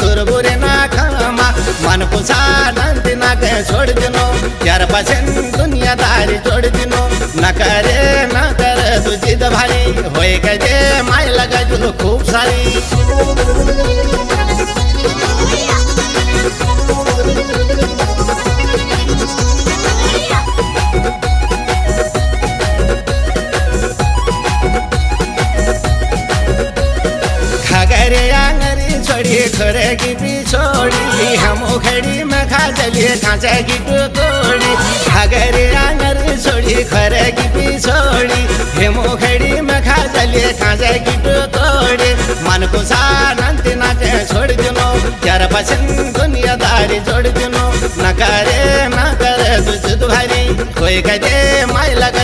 तुर बुरे ना खामा मन पुसा नंद ना के छोड़ दिनो यार पसंद दुनियादारी छोड़ दिनो न करे तू जिद भारी होए गए माय लगा जुलो खूब सारी खगरे आंगरी छोड़ी खरे की पिछोड़ी हम उखड़ी में खा चलिए कांचा की टोकड़ी खगरे आंगरी छोड़ी खरे की पिछोड़ी हम उखड़ी में खा चलिए कांचा की टोकड़ी मन को सानंत नाचे छोड़ दिनो यार पसंद दुनियादारी छोड़ दिनो न करे तुझ भारी कोई कहे माय लगा